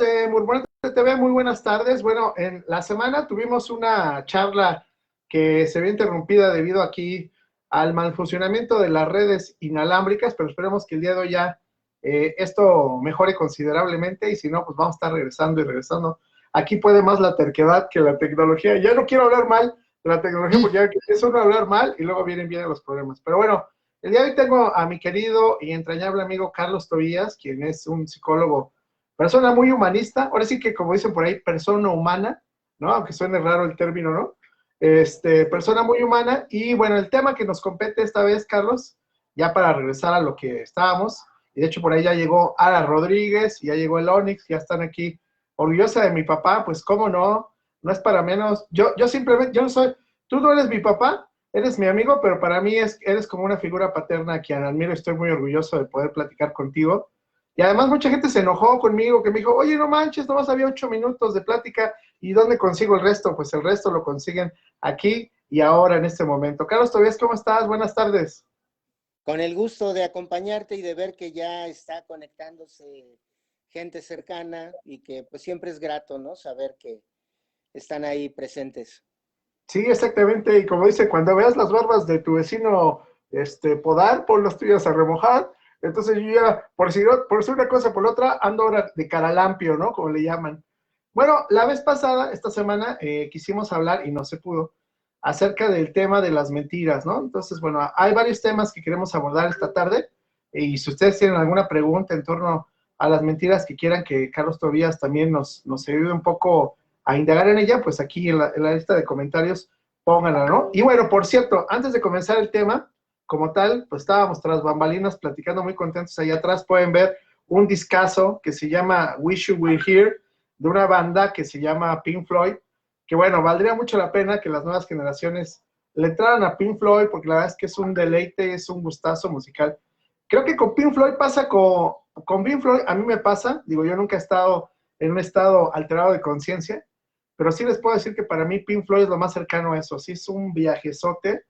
de Murmurante TV, muy buenas tardes. Bueno, en la semana tuvimos una charla que se vio interrumpida debido aquí al mal funcionamiento de las redes inalámbricas, pero esperemos que el día de hoy ya esto mejore considerablemente y si no, pues vamos a estar regresando y regresando. Aquí puede más la terquedad que la tecnología. Ya no quiero hablar mal de la tecnología porque ya es uno hablar mal y luego vienen los problemas. Pero bueno, el día de hoy tengo a mi querido y entrañable amigo Carlos Tobías, quien es un psicólogo, persona muy humanista, ahora sí que como dicen por ahí, persona humana, ¿no? Aunque suene raro el término, ¿no? Persona muy humana, y bueno, el tema que nos compete esta vez, Carlos, ya para regresar a lo que estábamos, y de hecho por ahí ya llegó Ara Rodríguez, ya llegó el Onix, ya están aquí, orgullosa de mi papá, pues cómo no, no es para menos, yo simplemente, yo no soy, tú no eres mi papá, eres mi amigo, pero para mí eres como una figura paterna a quien admiro, estoy muy orgulloso de poder platicar contigo. Y además mucha gente se enojó conmigo, que me dijo, oye, no manches, nomás había 8 minutos de plática, ¿y dónde consigo el resto? Pues el resto lo consiguen aquí y ahora en este momento. Carlos Tobías, ¿cómo estás? Buenas tardes. Con el gusto de acompañarte y de ver que ya está conectándose gente cercana y que pues siempre es grato, ¿no? Saber que están ahí presentes. Sí, exactamente, y como dice, cuando veas las barbas de tu vecino podar, pon las tuyas a remojar. Entonces yo ya, por si una cosa por la otra, ando ahora de caralampio, ¿no? Como le llaman. Bueno, la vez pasada, esta semana, quisimos hablar, y no se pudo, acerca del tema de las mentiras, ¿no? Entonces, bueno, hay varios temas que queremos abordar esta tarde, y si ustedes tienen alguna pregunta en torno a las mentiras que quieran que Carlos Tobías también nos ayude un poco a indagar en ella, pues aquí en la lista de comentarios pónganla, ¿no? Y bueno, por cierto, antes de comenzar el tema, como tal, pues estábamos tras bambalinas platicando muy contentos. Allá atrás pueden ver un discazo que se llama Wish You Were Here, de una banda que se llama Pink Floyd, que bueno, valdría mucho la pena que las nuevas generaciones le entraran a Pink Floyd, porque la verdad es que es un deleite, es un gustazo musical. Creo que con Pink Floyd pasa con Pink Floyd, a mí me pasa, digo, yo nunca he estado en un estado alterado de conciencia, pero sí les puedo decir que para mí Pink Floyd es lo más cercano a eso, sí es un viajezote,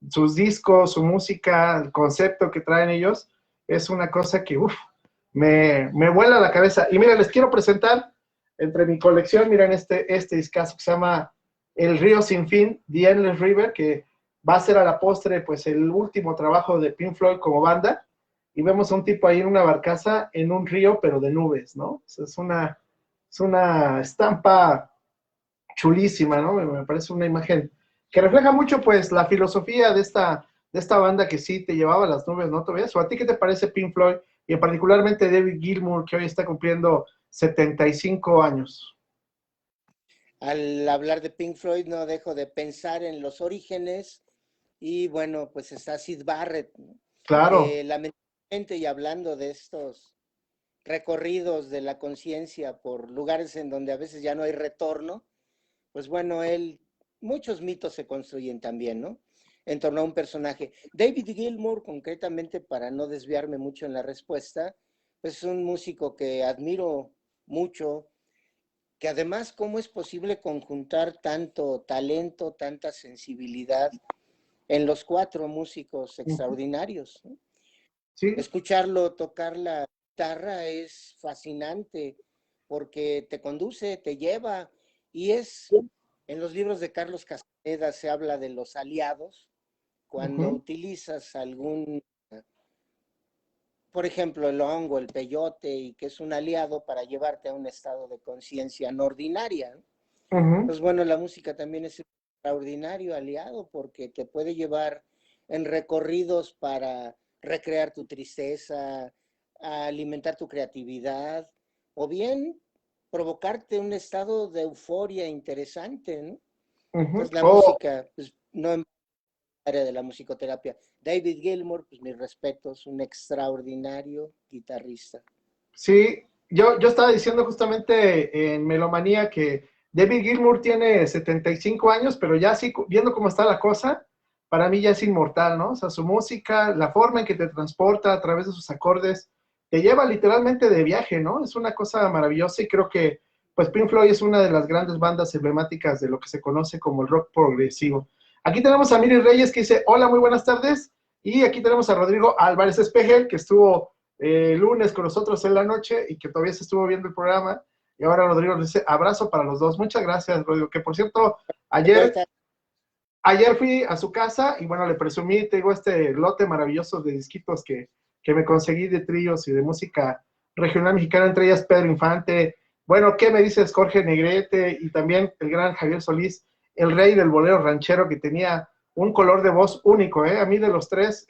sus discos, su música, el concepto que traen ellos, es una cosa que, me vuela la cabeza. Y mira, les quiero presentar, entre mi colección, miren este discazo que se llama El Río Sin Fin, The Endless River, que va a ser a la postre, pues, el último trabajo de Pink Floyd como banda, y vemos a un tipo ahí en una barcaza, en un río, pero de nubes, ¿no? O sea, es una estampa chulísima, ¿no? Me parece una imagen que refleja mucho, pues, la filosofía de esta banda que sí te llevaba a las nubes, ¿no? ¿Todavía? ¿O a ti qué te parece Pink Floyd? Y particularmente David Gilmour, que hoy está cumpliendo 75 años. Al hablar de Pink Floyd no dejo de pensar en los orígenes y bueno, pues está Syd Barrett, ¿no? Claro. Que lamentablemente, y hablando de estos recorridos de la conciencia por lugares en donde a veces ya no hay retorno, pues bueno, muchos mitos se construyen también, ¿no? En torno a un personaje. David Gilmour, concretamente, para no desviarme mucho en la respuesta, pues es un músico que admiro mucho, que además, ¿cómo es posible conjuntar tanto talento, tanta sensibilidad en los cuatro músicos extraordinarios, ¿no? Sí. Escucharlo tocar la guitarra es fascinante porque te conduce, te lleva, y en los libros de Carlos Castaneda se habla de los aliados, cuando utilizas por ejemplo, el hongo, el peyote, y que es un aliado para llevarte a un estado de conciencia no ordinaria. Pues bueno, la música también es un extraordinario aliado porque te puede llevar en recorridos para recrear tu tristeza, a alimentar tu creatividad, o bien provocarte un estado de euforia interesante, ¿no? Entonces la música, pues no en área de la musicoterapia. David Gilmour, pues mis respetos, un extraordinario guitarrista. Sí, yo estaba diciendo justamente en Melomanía que David Gilmour tiene 75 años, pero ya así, viendo cómo está la cosa, para mí ya es inmortal, ¿no? O sea, su música, la forma en que te transporta a través de sus acordes, te lleva literalmente de viaje, ¿no? Es una cosa maravillosa y creo que, pues, Pink Floyd es una de las grandes bandas emblemáticas de lo que se conoce como el rock progresivo. Aquí tenemos a Miri Reyes que dice, hola, muy buenas tardes, y aquí tenemos a Rodrigo Álvarez Espejel, que estuvo lunes con nosotros en la noche y que todavía se estuvo viendo el programa. Y ahora Rodrigo nos dice, abrazo para los dos. Muchas gracias, Rodrigo, que por cierto, ayer fui a su casa y bueno, le presumí, te digo, este lote maravilloso de disquitos que me conseguí de tríos y de música regional mexicana, entre ellas Pedro Infante. Bueno, ¿qué me dices Jorge Negrete? Y también el gran Javier Solís, el rey del bolero ranchero que tenía un color de voz único, ¿eh? A mí de los tres,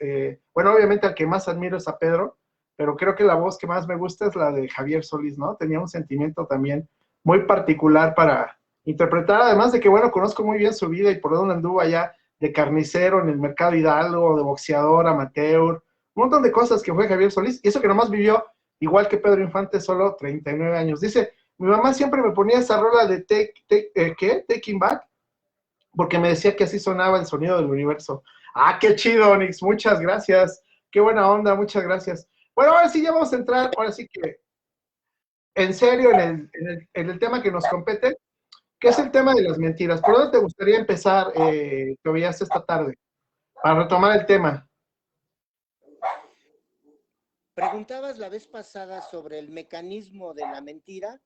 bueno, obviamente al que más admiro es a Pedro, pero creo que la voz que más me gusta es la de Javier Solís, ¿no? Tenía un sentimiento también muy particular para interpretar, además de que, bueno, conozco muy bien su vida y por dónde anduvo allá de carnicero en el mercado Hidalgo, de boxeador, amateur, un montón de cosas que fue Javier Solís, y eso que nomás vivió, igual que Pedro Infante, solo 39 años. Dice, mi mamá siempre me ponía esa rola de ¿qué? Taking Back, porque me decía que así sonaba el sonido del universo. Ah, qué chido, Onyx, muchas gracias. Qué buena onda, muchas gracias. Bueno, ahora sí ya vamos a entrar, ahora sí que en serio en el tema que nos compete, que es el tema de las mentiras. ¿Por dónde te gustaría empezar, Tobías, esta tarde? Para retomar el tema. Preguntabas la vez pasada sobre el mecanismo de la mentira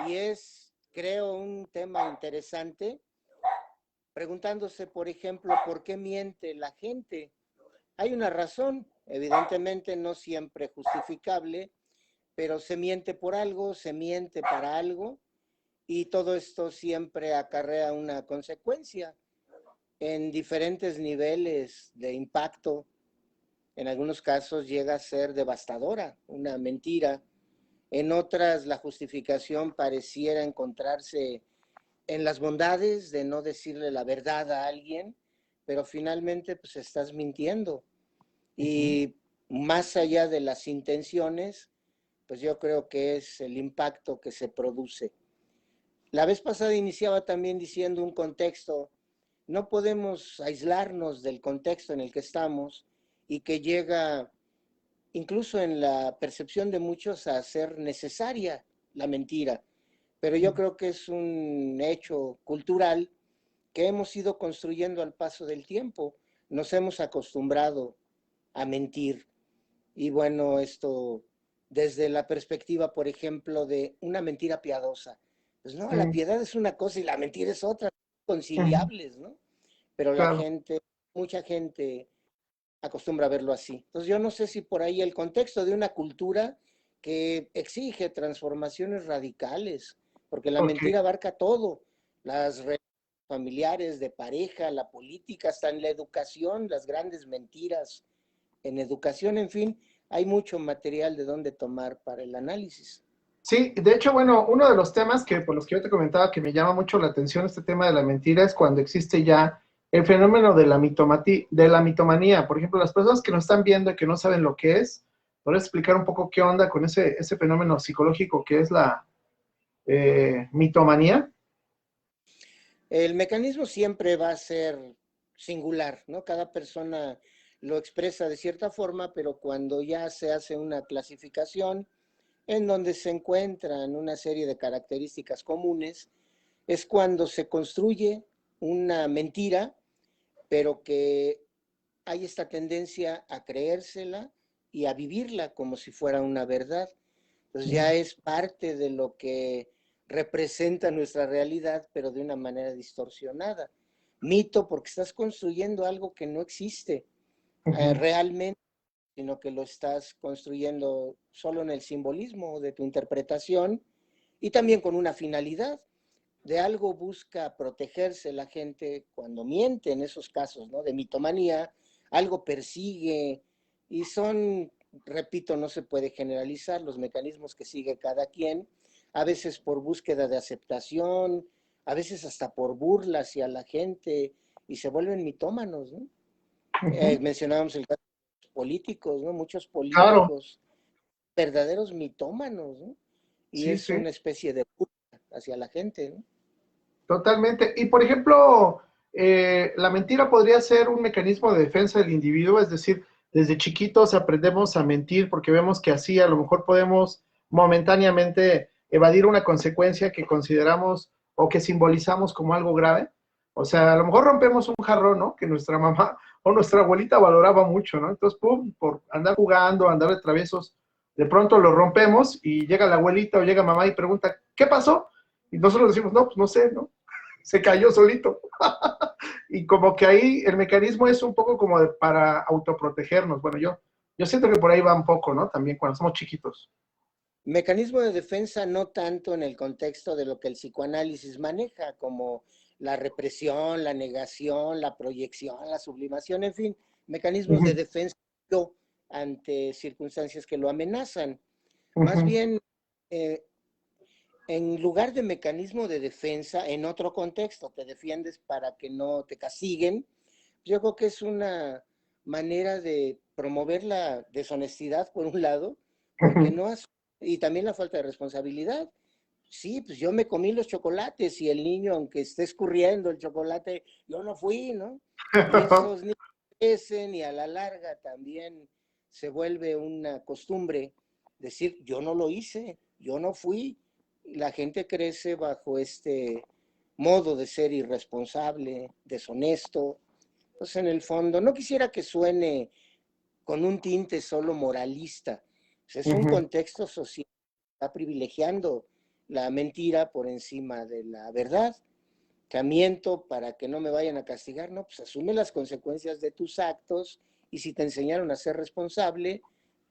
y es, creo, un tema interesante, preguntándose, por ejemplo, ¿por qué miente la gente? Hay una razón, evidentemente no siempre justificable, pero se miente por algo, se miente para algo, y todo esto siempre acarrea una consecuencia en diferentes niveles de impacto. En algunos casos llega a ser devastadora, una mentira. En otras la justificación pareciera encontrarse en las bondades de no decirle la verdad a alguien, pero finalmente pues estás mintiendo. Y más allá de las intenciones, pues yo creo que es el impacto que se produce. La vez pasada iniciaba también diciendo un contexto. No podemos aislarnos del contexto en el que estamos y que llega, incluso en la percepción de muchos, a ser necesaria la mentira. Pero yo creo que es un hecho cultural que hemos ido construyendo al paso del tiempo. Nos hemos acostumbrado a mentir. Y bueno, esto desde la perspectiva, por ejemplo, de una mentira piadosa. Pues no, la piedad es una cosa y la mentira es otra, conciliables, ¿no? Pero la Claro. gente, mucha gente acostumbra a verlo así. Entonces yo no sé si por ahí el contexto de una cultura que exige transformaciones radicales, porque la Ok. mentira abarca todo, las relaciones familiares, de pareja, la política, hasta en la educación, las grandes mentiras en educación, en fin, hay mucho material de dónde tomar para el análisis. Sí, de hecho, bueno, uno de los temas que por los que yo te comentaba que me llama mucho la atención este tema de la mentira es cuando existe ya el fenómeno de de la mitomanía. Por ejemplo, las personas que nos están viendo y que no saben lo que es, ¿podrías explicar un poco qué onda con ese fenómeno psicológico que es la mitomanía? El mecanismo siempre va a ser singular, ¿no? Cada persona lo expresa de cierta forma, pero cuando ya se hace una clasificación en donde se encuentran una serie de características comunes, es cuando se construye una mentira, pero que hay esta tendencia a creérsela y a vivirla como si fuera una verdad. Entonces ya es parte de lo que representa nuestra realidad, pero de una manera distorsionada. Mito porque estás construyendo algo que no existe realmente, sino que lo estás construyendo solo en el simbolismo de tu interpretación y también con una finalidad. De algo busca protegerse la gente cuando miente en esos casos, ¿no? De mitomanía, algo persigue y son, repito, no se puede generalizar los mecanismos que sigue cada quien, a veces por búsqueda de aceptación, a veces hasta por burla hacia la gente y se vuelven mitómanos, ¿no? Mencionábamos el caso de los políticos, ¿no? Muchos Claro, políticos verdaderos mitómanos, ¿no? Y sí, es sí. una especie de burla hacia la gente, ¿no? Totalmente. Y por ejemplo, la mentira podría ser un mecanismo de defensa del individuo, es decir, desde chiquitos aprendemos a mentir porque vemos que así a lo mejor podemos momentáneamente evadir una consecuencia que consideramos o que simbolizamos como algo grave. O sea, a lo mejor rompemos un jarrón, ¿no? Que nuestra mamá o nuestra abuelita valoraba mucho, ¿no? Entonces, pum, por andar jugando, andar de traviesos, de pronto lo rompemos y llega la abuelita o llega mamá y pregunta, ¿qué pasó? Y nosotros decimos, no, pues no sé, ¿no? Se cayó solito. Y como que ahí el mecanismo es un poco como para autoprotegernos. Bueno, yo siento que por ahí va un poco, ¿no? También cuando somos chiquitos. Mecanismo de defensa no tanto en el contexto de lo que el psicoanálisis maneja, como la represión, la negación, la proyección, la sublimación, en fin, mecanismos de defensa ante circunstancias que lo amenazan. Más bien, en lugar de mecanismo de defensa, en otro contexto, te defiendes para que no te castiguen. Yo creo que es una manera de promover la deshonestidad, por un lado, porque no has, y también la falta de responsabilidad. Sí, pues yo me comí los chocolates y el niño, aunque esté escurriendo el chocolate, yo no fui, ¿no? Y esos niños crecen y a la larga también se vuelve una costumbre decir, yo no lo hice, yo no fui. La gente crece bajo este modo de ser irresponsable, deshonesto. Entonces, en el fondo, no quisiera que suene con un tinte solo moralista. Es un contexto social que está privilegiando la mentira por encima de la verdad. Que miento para que no me vayan a castigar, no, pues asume las consecuencias de tus actos y si te enseñaron a ser responsable,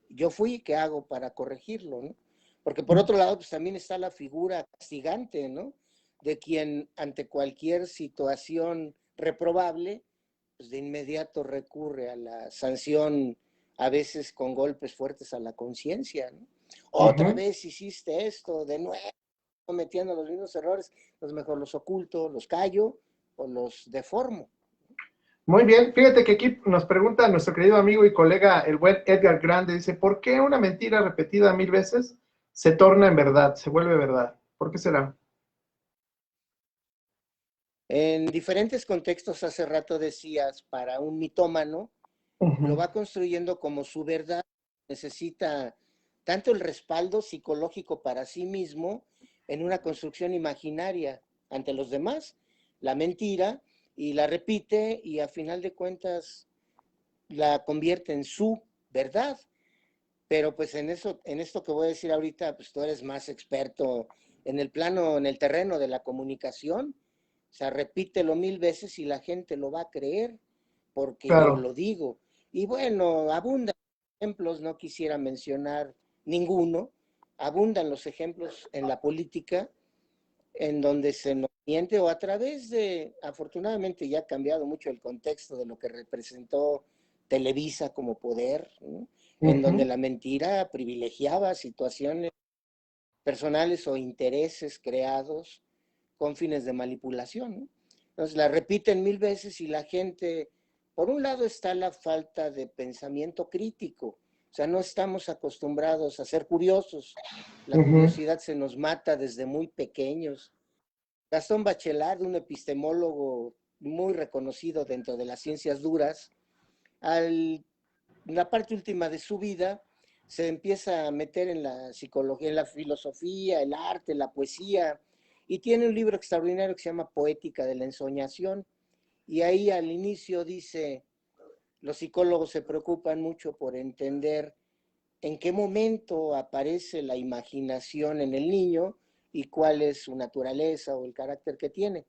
yo fui, ¿qué hago para corregirlo, no? Porque por otro lado, pues también está la figura castigante, ¿no? De quien ante cualquier situación reprobable, pues de inmediato recurre a la sanción, a veces con golpes fuertes a la conciencia, ¿no? Otra vez hiciste esto, de nuevo cometiendo los mismos errores, pues mejor los oculto, los callo o los deformo. Muy bien, fíjate que aquí nos pregunta nuestro querido amigo y colega, el buen Edgar Grande, dice, ¿por qué una mentira repetida 1000 veces se torna en verdad, se vuelve verdad? ¿Por qué será? En diferentes contextos, hace rato decías, para un mitómano, lo va construyendo como su verdad, necesita tanto el respaldo psicológico para sí mismo en una construcción imaginaria ante los demás, la mentira, y la repite y a final de cuentas la convierte en su verdad. Pero pues en eso, en esto que voy a decir ahorita, pues tú eres más experto en el plano, en el terreno de la comunicación. O sea, repítelo 1000 veces y la gente lo va a creer porque yo Claro. lo digo. Y bueno, abundan ejemplos, no quisiera mencionar ninguno, abundan los ejemplos en la política en donde se nos miente o a través de, afortunadamente ya ha cambiado mucho el contexto de lo que representó Televisa como poder, ¿no? En donde la mentira privilegiaba situaciones personales o intereses creados con fines de manipulación, ¿no? Entonces la repiten 1000 veces y la gente, por un lado está la falta de pensamiento crítico, o sea, no estamos acostumbrados a ser curiosos, la curiosidad se nos mata desde muy pequeños. Gastón Bachelard, un epistemólogo muy reconocido dentro de las ciencias duras, en la parte última de su vida se empieza a meter en la psicología, en la filosofía, el arte, la poesía, y tiene un libro extraordinario que se llama Poética de la Ensoñación, y ahí al inicio dice, los psicólogos se preocupan mucho por entender en qué momento aparece la imaginación en el niño y cuál es su naturaleza o el carácter que tiene.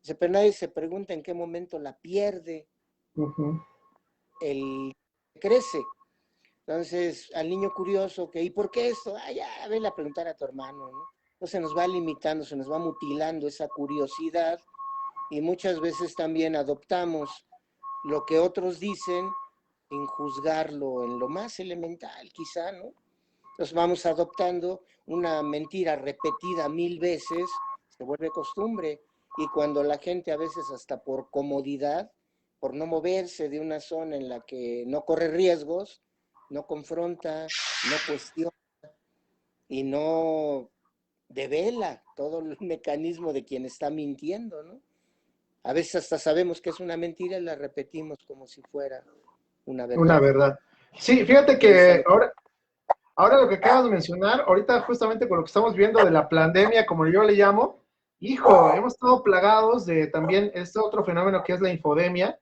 Dice, pero nadie se pregunta en qué momento la pierde, el crece. Entonces, al niño curioso, que, ¿y por qué esto? Ah, ya, vele a preguntar a tu hermano, ¿no? Entonces nos va limitando, se nos va mutilando esa curiosidad y muchas veces también adoptamos lo que otros dicen sin juzgarlo en lo más elemental, quizá, ¿no? Entonces vamos adoptando una mentira repetida 1000 veces, se vuelve costumbre. Y cuando la gente a veces hasta por comodidad, por no moverse de una zona en la que no corre riesgos, no confronta, no cuestiona y no devela todo el mecanismo de quien está mintiendo, ¿no? A veces hasta sabemos que es una mentira y la repetimos como si fuera una Una verdad. verdad. Sí, fíjate que ahora lo que acabas de mencionar, ahorita justamente con lo que estamos viendo de la pandemia, como yo le llamo, hijo, hemos estado plagados de también este otro fenómeno que es la infodemia.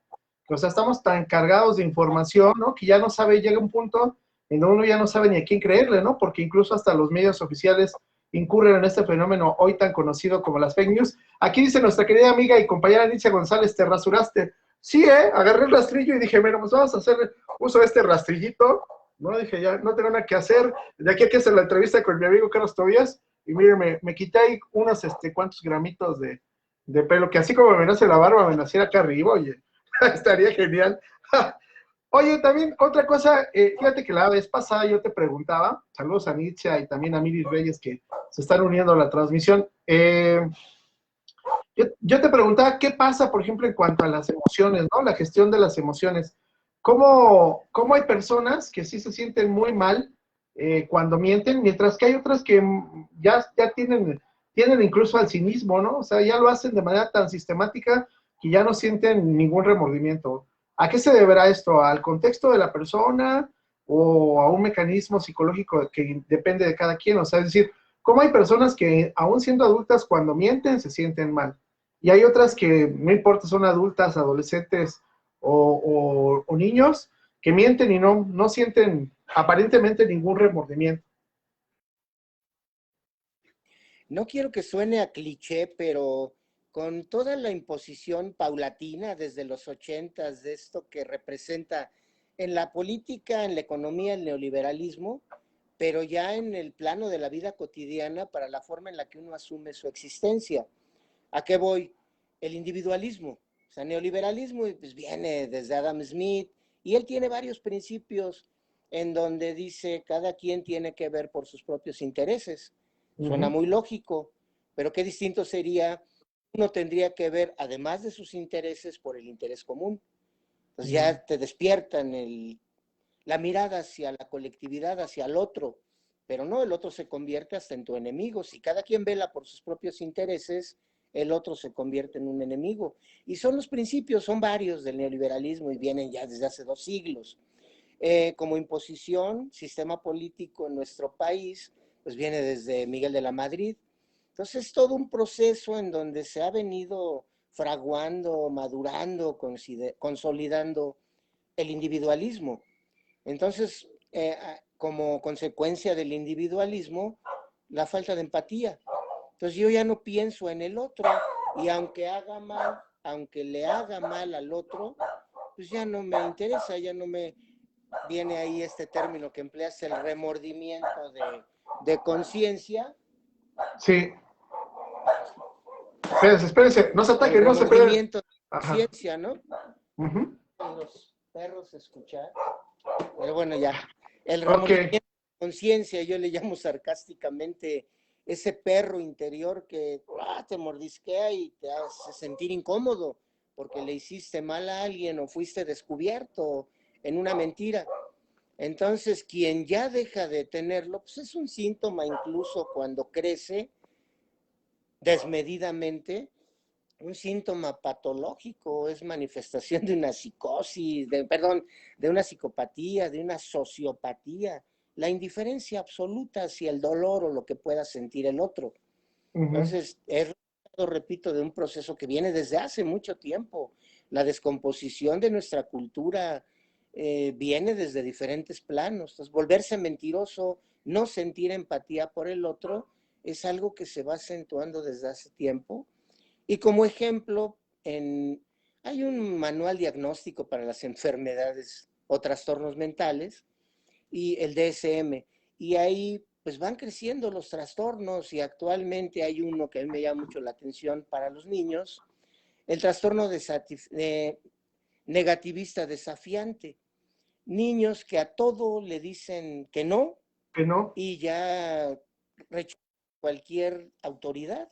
O sea, estamos tan cargados de información, ¿no? Que ya no sabe, llega un punto en donde uno ya no sabe ni a quién creerle, ¿no? Porque incluso hasta los medios oficiales incurren en este fenómeno hoy tan conocido como las fake news. Aquí dice nuestra querida amiga y compañera Nicia González, ¿te rasuraste? Sí, agarré el rastrillo y dije, bueno, pues vamos a hacer uso de este rastrillito, ¿no? Dije, ya no tengo nada que hacer, de aquí a que hacer la entrevista con mi amigo Carlos Tobías, y mire, me quité ahí unos, cuantos gramitos de pelo, que así como me nace la barba, me naciera acá arriba, oye, estaría genial. Oye, también otra cosa, fíjate que la vez pasada yo te preguntaba, saludos a Nitzia y también a Miris Reyes que se están uniendo a la transmisión. Yo te preguntaba qué pasa, por ejemplo, en cuanto a las emociones, ¿no? La gestión de las emociones. ¿Cómo hay personas que sí se sienten muy mal cuando mienten, mientras que hay otras que ya tienen incluso al cinismo, ¿no? O sea, ya lo hacen de manera tan sistemática que ya no sienten ningún remordimiento. ¿A qué se deberá esto? ¿Al contexto de la persona o a un mecanismo psicológico que depende de cada quien? O sea, es decir, ¿cómo hay personas que aún siendo adultas cuando mienten se sienten mal? Y hay otras que no importa, son adultas, adolescentes o niños que mienten y no sienten aparentemente ningún remordimiento. No quiero que suene a cliché, pero con toda la imposición paulatina desde los 80 de esto que representa en la política, en la economía, el neoliberalismo, pero ya en el plano de la vida cotidiana para la forma en la que uno asume su existencia. ¿A qué voy? El individualismo. O sea, neoliberalismo pues, viene desde Adam Smith y él tiene varios principios en donde dice cada quien tiene que ver por sus propios intereses. Suena muy lógico, pero qué distinto sería, uno tendría que ver, además de sus intereses, por el interés común. Entonces ya te despiertan la mirada hacia la colectividad, hacia el otro, pero no, el otro se convierte hasta en tu enemigo. Si cada quien vela por sus propios intereses, el otro se convierte en un enemigo. Y son los principios, son varios del neoliberalismo y vienen ya desde hace 2 siglos. Como imposición, sistema político en nuestro país, pues viene desde Miguel de la Madrid. Entonces es todo un proceso en donde se ha venido fraguando, madurando, consolidando el individualismo. Entonces, como consecuencia del individualismo, la falta de empatía. Entonces yo ya no pienso en el otro y aunque haga mal, aunque le haga mal al otro, pues ya no me interesa, ya no me viene ahí este término que empleas, el remordimiento de conciencia. Sí. Espérense, no se El ataquen, no se peleen. remordimiento de conciencia, ¿no? Los perros escuchar. Pero bueno, ya. El remordimiento de conciencia, yo le llamo sarcásticamente ese perro interior que te mordisquea y te hace sentir incómodo porque le hiciste mal a alguien o fuiste descubierto en una mentira. Entonces, quien ya deja de tenerlo, pues es un síntoma incluso cuando crece desmedidamente, un síntoma patológico, es manifestación de una psicosis, de una psicopatía, de una sociopatía, la indiferencia absoluta hacia el dolor o lo que pueda sentir el otro. Entonces, es resultado, repito, de un proceso que viene desde hace mucho tiempo. La descomposición de nuestra cultura viene desde diferentes planos. Entonces, volverse mentiroso, no sentir empatía por el otro, es algo que se va acentuando desde hace tiempo. Y como ejemplo, hay un manual diagnóstico para las enfermedades o trastornos mentales y el DSM. Y ahí pues van creciendo los trastornos y actualmente hay uno que a mí me llama mucho la atención para los niños, el trastorno negativista desafiante. Niños que a todo le dicen que no y ya rechazan cualquier autoridad.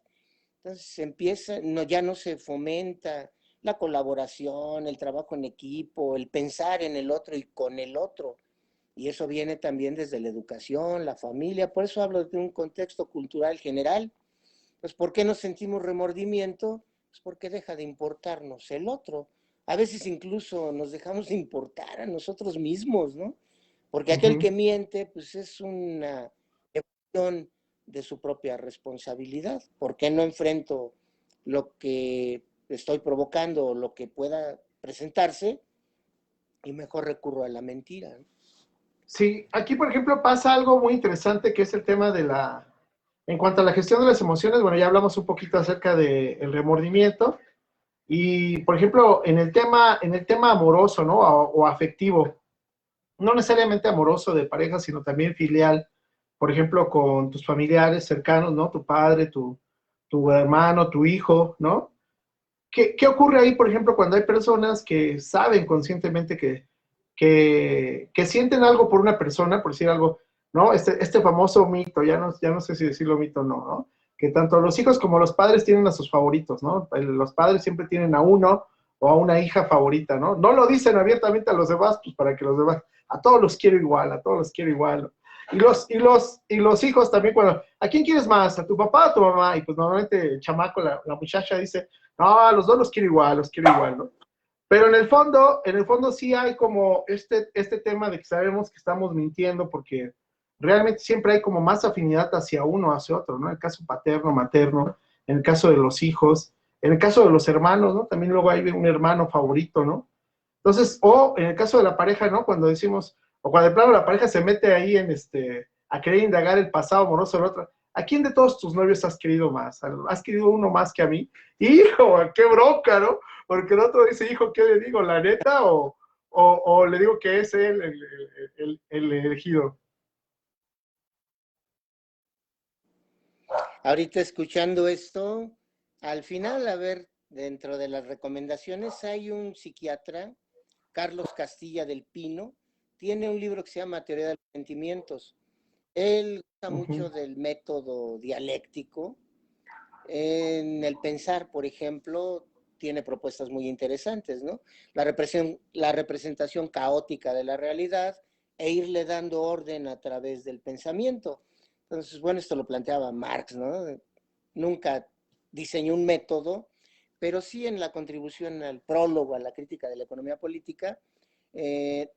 Entonces empieza, ya no se fomenta la colaboración, el trabajo en equipo, el pensar en el otro y con el otro. Y eso viene también desde la educación, la familia. Por eso hablo de un contexto cultural general. Pues ¿por qué nos sentimos remordimiento? Pues porque deja de importarnos el otro. A veces incluso nos dejamos de importar a nosotros mismos, ¿no? Porque aquel que miente, pues es una evasión de su propia responsabilidad. ¿Por qué no enfrento lo que estoy provocando o lo que pueda presentarse y mejor recurro a la mentira? Sí, aquí por ejemplo pasa algo muy interesante que es el tema En cuanto a la gestión de las emociones, bueno, ya hablamos un poquito acerca del remordimiento y, por ejemplo, en el tema amoroso, ¿no? O afectivo, no necesariamente amoroso de pareja, sino también filial, por ejemplo, con tus familiares cercanos, ¿no? Tu padre, tu hermano, tu hijo, ¿no? ¿Qué ocurre ahí, por ejemplo, cuando hay personas que saben conscientemente que sienten algo por una persona, por decir algo, ¿no? Este famoso mito, ya no sé si decirlo mito o no, ¿no? Que tanto los hijos como los padres tienen a sus favoritos, ¿no? Los padres siempre tienen a uno o a una hija favorita, ¿no? No lo dicen abiertamente a los demás, pues para que los demás, a todos los quiero igual, a todos los quiero igual, ¿no? Y los hijos también, cuando, ¿a quién quieres más? ¿A tu papá o a tu mamá? Y pues normalmente el chamaco, la muchacha dice, no, a los dos los quiero igual, ¿no? Pero en el fondo sí hay como este tema de que sabemos que estamos mintiendo porque realmente siempre hay como más afinidad hacia uno, hacia otro, ¿no? En el caso paterno, materno, en el caso de los hijos, en el caso de los hermanos, ¿no? También luego hay un hermano favorito, ¿no? Entonces, o en el caso de la pareja, ¿no? Cuando decimos, o cuando de plano la pareja se mete ahí a querer indagar el pasado amoroso del otro, ¿a quién de todos tus novios has querido más? ¿Has querido uno más que a mí? Hijo, qué bronca, ¿no? Porque el otro dice, hijo, ¿qué le digo? ¿La neta? O le digo que es él el elegido. Ahorita escuchando esto, al final, a ver, dentro de las recomendaciones hay un psiquiatra, Carlos Castilla del Pino, tiene un libro que se llama Teoría de los Sentimientos. Él gusta mucho del método dialéctico. En el pensar, por ejemplo, tiene propuestas muy interesantes, ¿no? La representación caótica de la realidad e irle dando orden a través del pensamiento. Entonces, bueno, esto lo planteaba Marx, ¿no? Nunca diseñó un método, pero sí en la contribución al prólogo, a la crítica de la economía política, eh,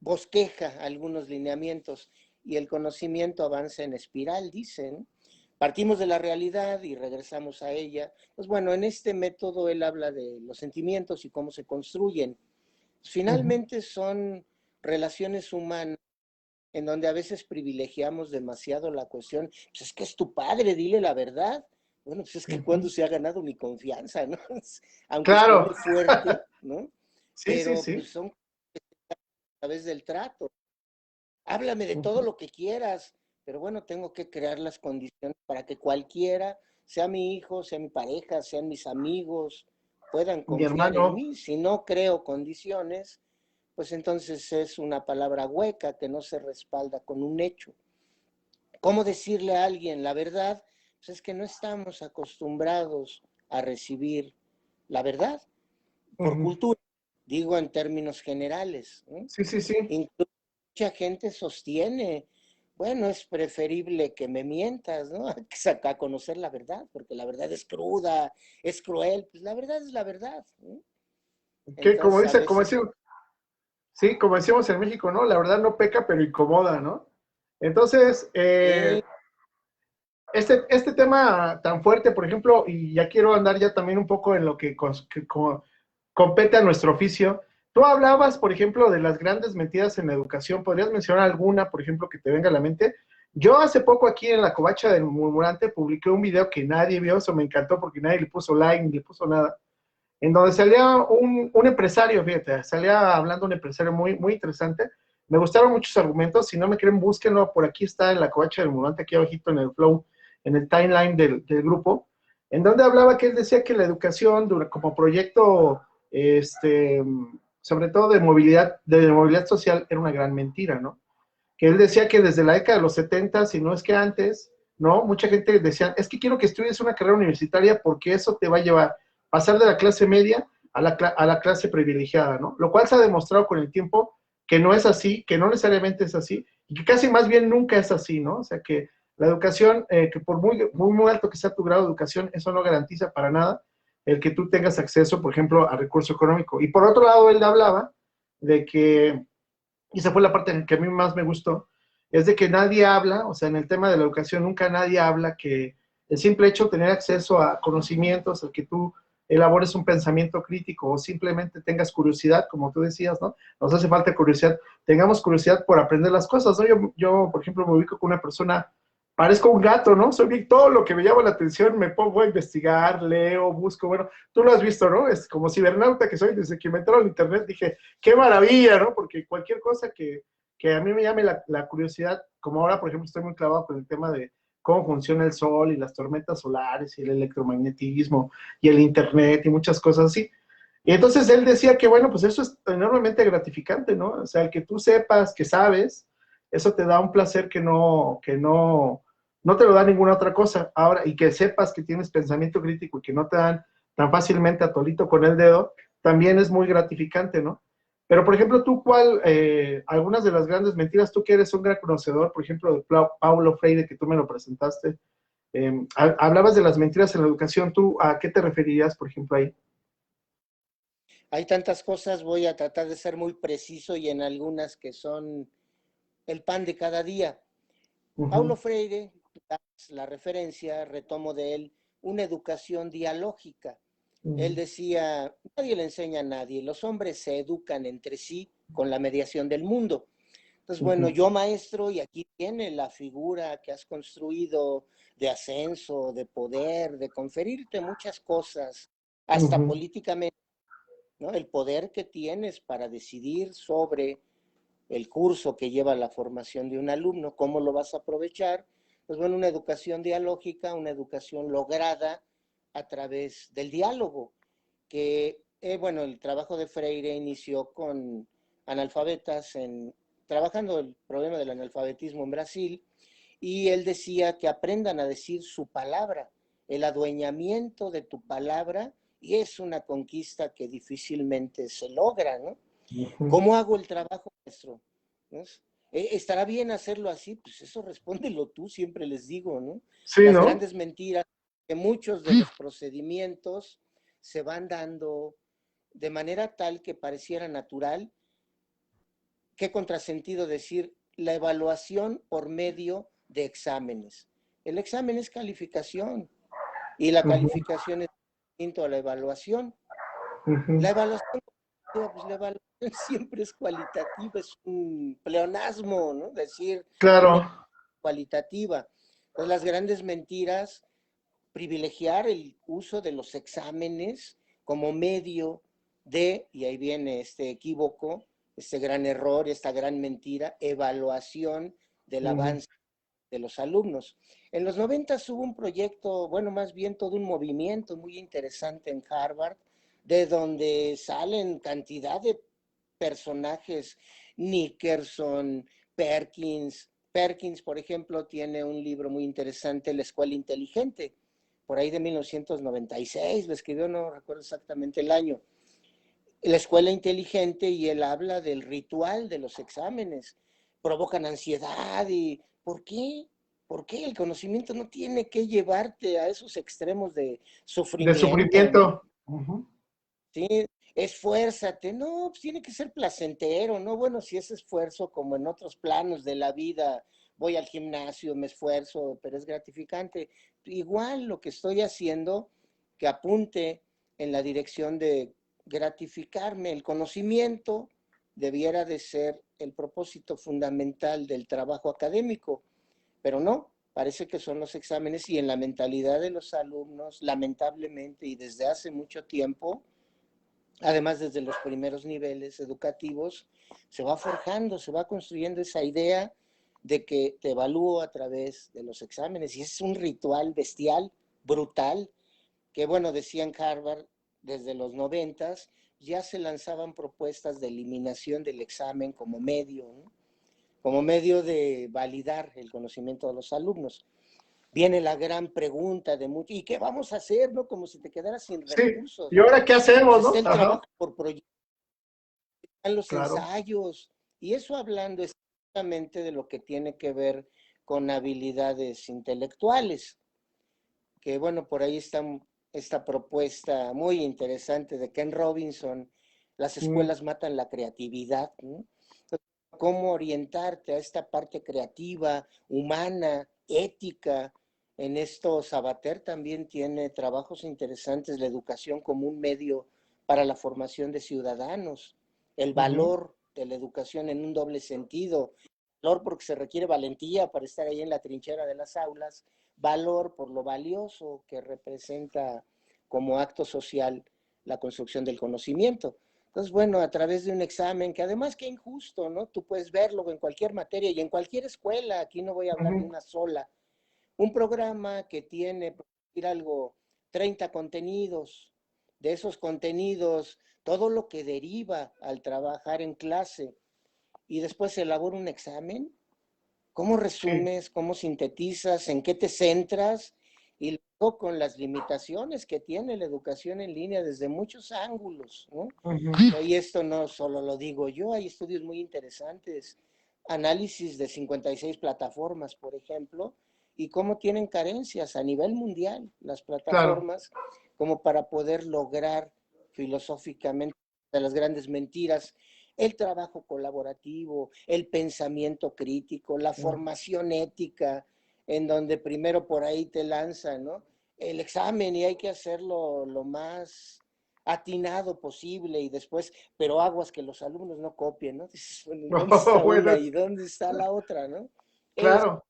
bosqueja algunos lineamientos y el conocimiento avanza en espiral, dicen. Partimos de la realidad y regresamos a ella. Pues bueno, en este método él habla de los sentimientos y cómo se construyen. Finalmente son relaciones humanas en donde a veces privilegiamos demasiado la cuestión, pues es que es tu padre, dile la verdad. Bueno, pues es que cuando se ha ganado mi confianza, ¿no? Aunque Claro, suene fuerte, ¿no? sí, sí, Pero sí. pues son a través del trato. Háblame de todo lo que quieras, pero bueno, tengo que crear las condiciones para que cualquiera, sea mi hijo, sea mi pareja, sean mis amigos, puedan Mi confiar en hermano. mí. Si no creo condiciones, pues entonces es una palabra hueca que no se respalda con un hecho. ¿Cómo decirle a alguien la verdad? Pues es que no estamos acostumbrados a recibir la verdad por cultura, digo en términos generales, ¿no? Sí, sí, sí. Incluso mucha gente sostiene, bueno, es preferible que me mientas, ¿no? Que sacar a conocer la verdad, porque la verdad es cruda, es cruel, pues la verdad es la verdad, ¿no? Que como Entonces a dice, como veces, decimos, sí, como decimos en México, ¿no? La verdad no peca, pero incomoda, ¿no? Entonces, sí, este tema tan fuerte, por ejemplo, y ya quiero andar ya también un poco en lo que compete a nuestro oficio. Tú hablabas, por ejemplo, de las grandes mentiras en la educación. ¿Podrías mencionar alguna, por ejemplo, que te venga a la mente? Yo hace poco aquí en la Covacha del Murmurante publiqué un video que nadie vio, eso me encantó porque nadie le puso like ni le puso nada, en donde salía un empresario, fíjate, salía hablando un empresario muy, muy interesante. Me gustaron muchos argumentos, si no me creen, búsquenlo, por aquí está en la Covacha del Murmurante, aquí abajito en el flow, en el timeline del grupo, en donde hablaba que él decía que la educación como proyecto, este, sobre todo de movilidad social, era una gran mentira, ¿no? Que él decía que desde la década de los 70, si no es que antes, ¿no? Mucha gente decía, es que quiero que estudies una carrera universitaria porque eso te va a llevar a pasar de la clase media a la clase privilegiada, ¿no? Lo cual se ha demostrado con el tiempo que no es así, que no necesariamente es así, y que casi más bien nunca es así, ¿no? O sea que la educación, que por muy, muy, muy alto que sea tu grado de educación, eso no garantiza para nada el que tú tengas acceso, por ejemplo, a recurso económico. Y por otro lado, él hablaba de que, y esa fue la parte que a mí más me gustó, es de que nadie habla, o sea, en el tema de la educación nunca nadie habla que el simple hecho de tener acceso a conocimientos, el que tú elabores un pensamiento crítico o simplemente tengas curiosidad, como tú decías, ¿no? Nos hace falta curiosidad, tengamos curiosidad por aprender las cosas, ¿no? Yo por ejemplo, me ubico con una persona parezco un gato, ¿no? Todo lo que me llama la atención me pongo a investigar, leo, busco, bueno, tú lo has visto, ¿no? Es como cibernauta que soy, desde que me entró al internet dije, qué maravilla, ¿no? Porque cualquier cosa que a mí me llame la curiosidad, como ahora, por ejemplo, estoy muy clavado con el tema de cómo funciona el sol y las tormentas solares y el electromagnetismo y el internet y muchas cosas así. Y entonces él decía que, bueno, pues eso es enormemente gratificante, ¿no? O sea, el que tú sepas, que sabes, eso te da un placer que no te lo da ninguna otra cosa. Ahora, y que sepas que tienes pensamiento crítico y que no te dan tan fácilmente a tolito con el dedo, también es muy gratificante, ¿no? Pero, por ejemplo, tú, algunas de las grandes mentiras, tú que eres un gran conocedor, por ejemplo, de Paulo Freire, que tú me lo presentaste, hablabas de las mentiras en la educación, ¿tú a qué te referirías, por ejemplo, ahí? Hay tantas cosas, voy a tratar de ser muy preciso y en algunas que son el pan de cada día. Paulo Freire, la referencia, retomo de él, una educación dialógica. Él decía, nadie le enseña a nadie, los hombres se educan entre sí con la mediación del mundo. Entonces, bueno, yo maestro, y aquí tiene la figura que has construido de ascenso, de poder, de conferirte muchas cosas, hasta políticamente, ¿no? El poder que tienes para decidir sobre el curso que lleva la formación de un alumno, cómo lo vas a aprovechar. Pues bueno, una educación dialógica, una educación lograda a través del diálogo, que, bueno, el trabajo de Freire inició con analfabetas, trabajando el problema del analfabetismo en Brasil, y él decía que aprendan a decir su palabra, el adueñamiento de tu palabra, y es una conquista que difícilmente se logra, ¿no? ¿Cómo hago el trabajo, maestro? ¿No? ¿Estará bien hacerlo así? Pues eso respóndelo tú, siempre les digo, ¿no? Sí, Las ¿no? grandes mentiras, que muchos de los procedimientos se van dando de manera tal que pareciera natural. Qué contrasentido decir la evaluación por medio de exámenes. El examen es calificación y la calificación es distinto a la evaluación. La evaluación, pues la evaluación siempre es cualitativa, es un pleonasmo, ¿no? Decir una Claro. cualitativa. Entonces, las grandes mentiras, privilegiar el uso de los exámenes como medio de, y ahí viene este equívoco, este gran error, esta gran mentira, evaluación del avance de los alumnos. En los 90 hubo un proyecto, bueno, más bien todo un movimiento muy interesante en Harvard, de donde salen cantidad de personajes, Nickerson, Perkins. Perkins, por ejemplo, tiene un libro muy interesante, La Escuela Inteligente, por ahí de 1996, lo escribió, no recuerdo exactamente el año. La Escuela Inteligente, y él habla del ritual de los exámenes. Provocan ansiedad y ¿por qué? ¿Por qué? El conocimiento no tiene que llevarte a esos extremos de De sufrimiento, ¿no? sufrimiento. Sí, esfuérzate, no, pues tiene que ser placentero, ¿no? Bueno, si es esfuerzo como en otros planos de la vida, voy al gimnasio, me esfuerzo, pero es gratificante. Igual lo que estoy haciendo, que apunte en la dirección de gratificarme, el conocimiento debiera de ser el propósito fundamental del trabajo académico, pero no, parece que son los exámenes y en la mentalidad de los alumnos, lamentablemente y desde hace mucho tiempo, además desde los primeros niveles educativos, se va forjando, se va construyendo esa idea de que te evalúo a través de los exámenes y es un ritual bestial, brutal, que bueno, decía en Harvard desde los 90 ya se lanzaban propuestas de eliminación del examen como medio, ¿no? Como medio de validar el conocimiento de los alumnos. Viene la gran pregunta de muchos, ¿y qué vamos a hacer, no? Como si te quedaras sin Sí. recursos, ¿Y ¿no? ahora qué Pues hacemos, está no? el Ajá. trabajo por proyecto, están los Claro. ensayos, y eso hablando exactamente de lo que tiene que ver con habilidades intelectuales, que bueno, por ahí está esta propuesta muy interesante de Ken Robinson, las Mm, escuelas matan la creatividad, ¿no? Cómo orientarte a esta parte creativa, humana, ética. En esto Sabater también tiene trabajos interesantes, la educación como un medio para la formación de ciudadanos, el ujú. valor de la educación en un doble sentido, valor porque se requiere valentía para estar ahí en la trinchera de las aulas, valor por lo valioso que representa como acto social la construcción del conocimiento. Entonces, bueno, a través de un examen, que además qué injusto, ¿no? Tú puedes verlo en cualquier materia y en cualquier escuela, aquí no voy a hablar de una sola, un programa que tiene, por decir algo, 30 contenidos, de esos contenidos, todo lo que deriva al trabajar en clase, y después se elabora un examen. ¿Cómo resumes? ¿Cómo sintetizas? ¿En qué te centras? Y luego con las limitaciones que tiene la educación en línea desde muchos ángulos, ¿no? Y esto no solo lo digo yo, hay estudios muy interesantes, análisis de 56 plataformas, por ejemplo, y cómo tienen carencias a nivel mundial las plataformas, claro, como para poder lograr filosóficamente de las grandes mentiras, el trabajo colaborativo, el pensamiento crítico, la formación ética, en donde primero por ahí te lanzan, ¿no? El examen y hay que hacerlo lo más atinado posible y después, pero aguas que los alumnos no copien, ¿no? Dices, bueno, ¿dónde está una y dónde está la otra, no? Claro.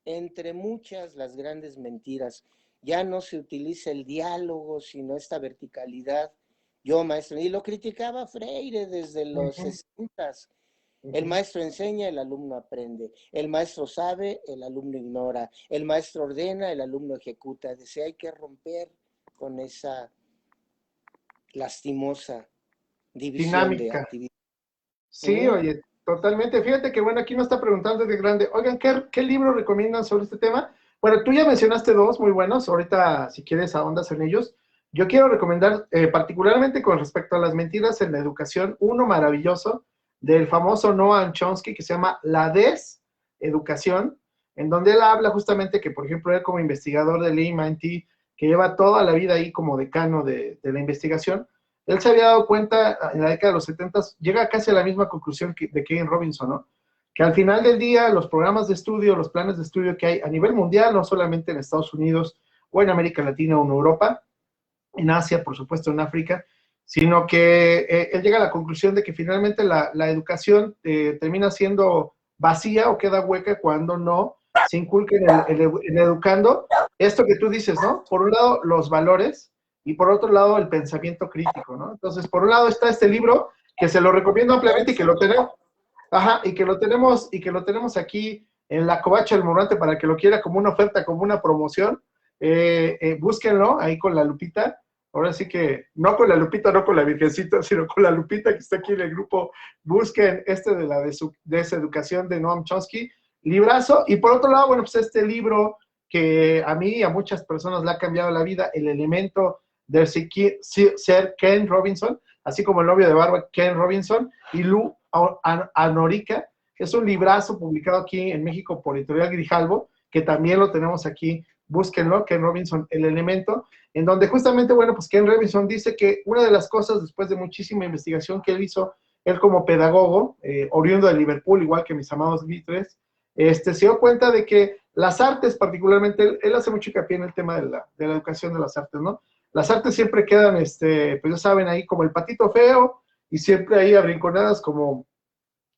Entre muchas las grandes mentiras. Ya no se utiliza el diálogo, sino esta verticalidad. Yo, maestro, y lo criticaba Freire desde los 60s. El maestro enseña, el alumno aprende. El maestro sabe, el alumno ignora. El maestro ordena, el alumno ejecuta. Dice, hay que romper con esa lastimosa división de dinámica. actividades. Sí, oye, totalmente. Fíjate que, bueno, aquí nos está preguntando de grande, oigan, ¿qué libro recomiendan sobre este tema? Bueno, tú ya mencionaste dos muy buenos, ahorita si quieres ahondas en ellos. Yo quiero recomendar, particularmente con respecto a las mentiras en la educación, uno maravilloso del famoso Noam Chomsky que se llama La Deseducación, en donde él habla justamente que, por ejemplo, él como investigador del MIT, que lleva toda la vida ahí como decano de la investigación, él se había dado cuenta en la década de los 70, llega casi a la misma conclusión de Ken Robinson, ¿no? Que al final del día los programas de estudio, los planes de estudio que hay a nivel mundial, no solamente en Estados Unidos o en América Latina o en Europa, en Asia, por supuesto, en África, sino que él llega a la conclusión de que finalmente la educación termina siendo vacía o queda hueca cuando no se inculca en educando esto que tú dices, ¿no? Por un lado, los valores y por otro lado, el pensamiento crítico, ¿no? Entonces, por un lado está este libro que se lo recomiendo ampliamente y que lo tenemos, ajá, y que lo tenemos aquí en la Covacha del Morante para que lo quiera como una oferta, como una promoción. Búsquenlo ahí con la Lupita. Ahora sí que, no con la Lupita, no con la Virgencita, sino con la Lupita que está aquí en el grupo. Busquen este de la deseducación de Noam Chomsky, librazo. Y por otro lado, bueno, pues este libro que a mí y a muchas personas le ha cambiado la vida, El elemento del ser Ken Robinson, así como el novio de Barbara, Ken Robinson, y Lou Anorica, que es un librazo publicado aquí en México por Editorial Grijalbo, que también lo tenemos aquí. Búsquenlo, Ken Robinson, El elemento, en donde justamente, bueno, pues Ken Robinson dice que una de las cosas, después de muchísima investigación que él hizo, él como pedagogo, oriundo de Liverpool, igual que mis amados Beatles, se dio cuenta de que las artes, particularmente, él hace mucho hincapié en el tema de la educación de las artes, ¿no? Las artes siempre quedan, pues ya saben, ahí como el patito feo, y siempre ahí arrinconadas como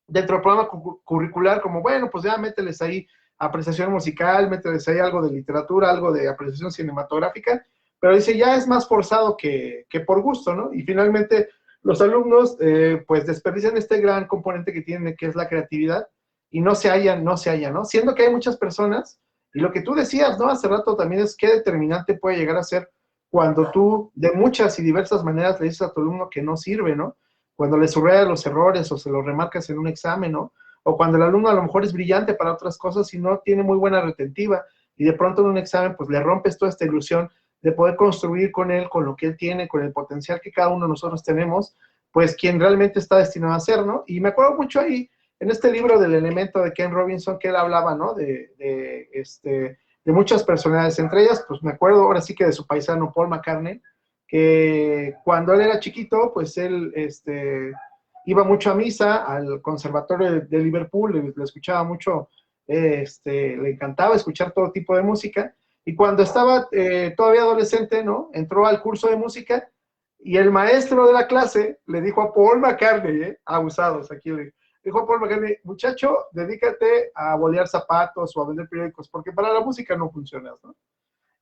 dentro del programa curricular, como, bueno, pues ya mételes ahí apreciación musical, mételes ahí algo de literatura, algo de apreciación cinematográfica, pero dice, ya es más forzado que por gusto, ¿no? Y finalmente los alumnos, pues desperdician este gran componente que tienen, que es la creatividad, y no se hallan, ¿no? Siendo que hay muchas personas, y lo que tú decías, ¿no? Hace rato también es qué determinante puede llegar a ser cuando tú de muchas y diversas maneras le dices a tu alumno que no sirve, ¿no? Cuando le subrayas los errores o se los remarcas en un examen, ¿no? O cuando el alumno a lo mejor es brillante para otras cosas y no tiene muy buena retentiva, y de pronto en un examen pues le rompes toda esta ilusión de poder construir con él, con lo que él tiene, con el potencial que cada uno de nosotros tenemos, pues quien realmente está destinado a ser, ¿no? Y me acuerdo mucho ahí, en este libro del elemento de Ken Robinson, que él hablaba, ¿no? De muchas personalidades, entre ellas, pues me acuerdo ahora sí que de su paisano Paul McCartney, que cuando él era chiquito, pues él iba mucho a misa al conservatorio de Liverpool, le escuchaba mucho, le encantaba escuchar todo tipo de música, y cuando estaba todavía adolescente, ¿no? Entró al curso de música, y el maestro de la clase le dijo a Paul McCartney, abusados, aquí dijo Paul McCartney, muchacho, dedícate a bolear zapatos o a vender periódicos, porque para la música no funcionas, ¿no?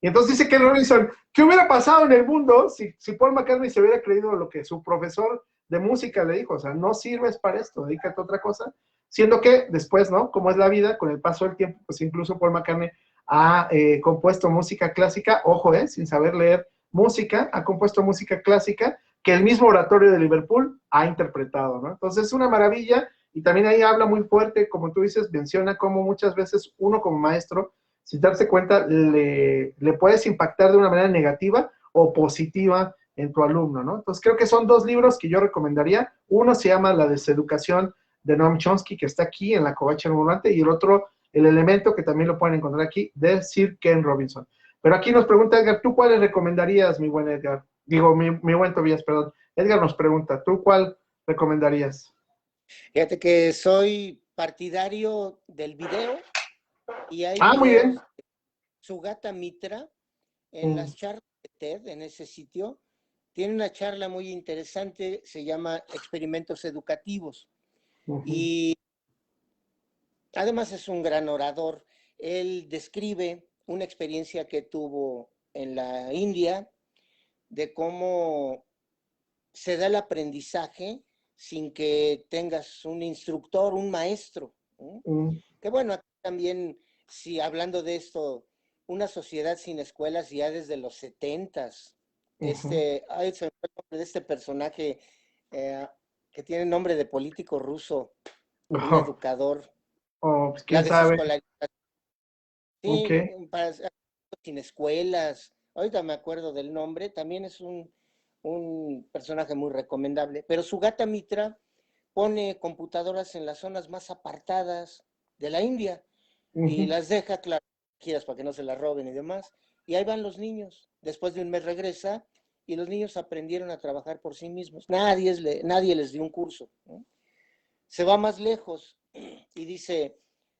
Y entonces dice Ken Robinson, ¿qué hubiera pasado en el mundo si Paul McCartney se hubiera creído lo que su profesor de música le dijo? O sea, no sirves para esto, dedícate a otra cosa. Siendo que después, ¿no? Como es la vida, con el paso del tiempo, pues incluso Paul McCartney ha compuesto música clásica, ojo, sin saber leer música, ha compuesto música clásica que el mismo oratorio de Liverpool ha interpretado, ¿no? Entonces es una maravilla y también ahí habla muy fuerte, como tú dices, menciona cómo muchas veces uno como maestro, sin darse cuenta, le puedes impactar de una manera negativa o positiva en tu alumno, ¿no? Entonces creo que son dos libros que yo recomendaría. Uno se llama La Deseducación de Noam Chomsky, que está aquí en la covacha ambulante, y el otro, El Elemento, que también lo pueden encontrar aquí, de Sir Ken Robinson. Pero aquí nos pregunta Edgar, ¿tú cuáles recomendarías, mi buen Edgar? Digo, mi buen Tobías, perdón. Edgar nos pregunta, ¿tú cuál recomendarías? Fíjate que soy partidario del video y hay Ah, muy bien. videos de Sugata Mitra en las charlas de TED, en ese sitio. Tiene una charla muy interesante, se llama Experimentos Educativos. Y además es un gran orador. Él describe una experiencia que tuvo en la India de cómo se da el aprendizaje sin que tengas un instructor, un maestro. Que bueno, aquí también, si hablando de esto, una sociedad sin escuelas ya desde los 70s. Ay, se me fue el nombre de este personaje eh, que tiene nombre de político ruso, un educador, Pues la quién sabe. desescolarización, Ok. sí, para, sin escuelas. Ahorita me acuerdo del nombre, también es un personaje muy recomendable. Pero Sugata Mitra pone computadoras en las zonas más apartadas de la India y las deja, claro, para que no se las roben y demás. Y ahí van los niños. Después de un mes regresa y los niños aprendieron a trabajar por sí mismos. Nadie les dio un curso, ¿no? Se va más lejos y dice,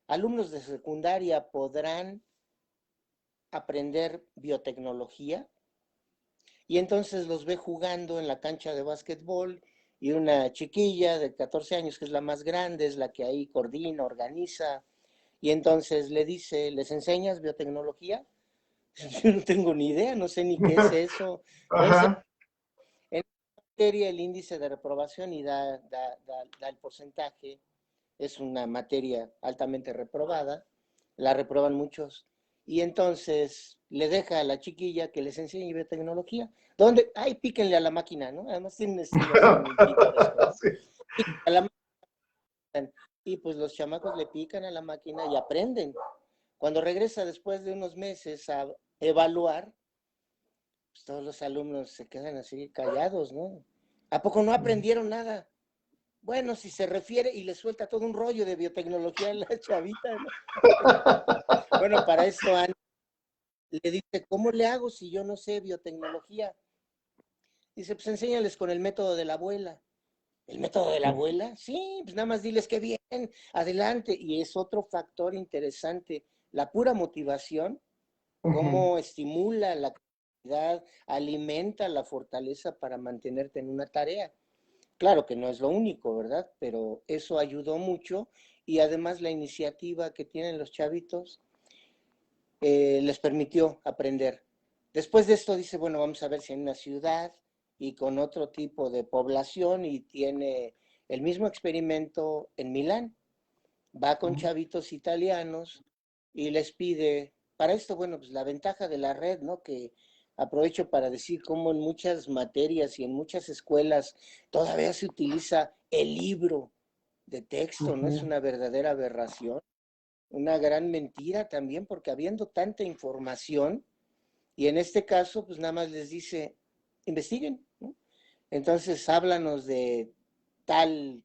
alumnos de secundaria podrán aprender biotecnología, y entonces los ve jugando en la cancha de básquetbol y una chiquilla de 14 años, que es la más grande, es la que ahí coordina, organiza, y entonces le dice, ¿les enseñas biotecnología? Yo no tengo ni idea, no sé ni qué es eso. Entonces, Ajá. en la materia el índice de reprobación y da el porcentaje, es una materia altamente reprobada, la reprueban muchos, y entonces le deja a la chiquilla que les enseñe biotecnología. ¿Dónde? Ay, píquenle a la máquina, ¿no? Además tiene un estilo así muy pintoresco, ¿no? Sí. Píquenle a la máquina. Y pues los chamacos le pican a la máquina y aprenden. Cuando regresa después de unos meses a evaluar, pues todos los alumnos se quedan así callados, ¿no? ¿A poco no aprendieron nada? Bueno, si se refiere y le suelta todo un rollo de biotecnología a la chavita, ¿no? Bueno, para esto Ana le dice, ¿cómo le hago si yo no sé biotecnología? Dice, pues enséñales con el método de la abuela. ¿El método de la abuela? Sí, pues nada más diles que bien, adelante. Y es otro factor interesante, la pura motivación, cómo estimula la capacidad, alimenta la fortaleza para mantenerte en una tarea. Claro que no es lo único, ¿verdad? Pero eso ayudó mucho y además la iniciativa que tienen los chavitos les permitió aprender. Después de esto dice, bueno, vamos a ver si en una ciudad y con otro tipo de población y tiene el mismo experimento en Milán. Va con chavitos italianos y les pide, para esto, bueno, pues la ventaja de la red, ¿no? Que aprovecho para decir cómo en muchas materias y en muchas escuelas todavía se utiliza el libro de texto, ¿no? Es una verdadera aberración, una gran mentira también, porque habiendo tanta información, y en este caso, pues nada más les dice, investiguen, ¿no? Entonces, háblanos de tal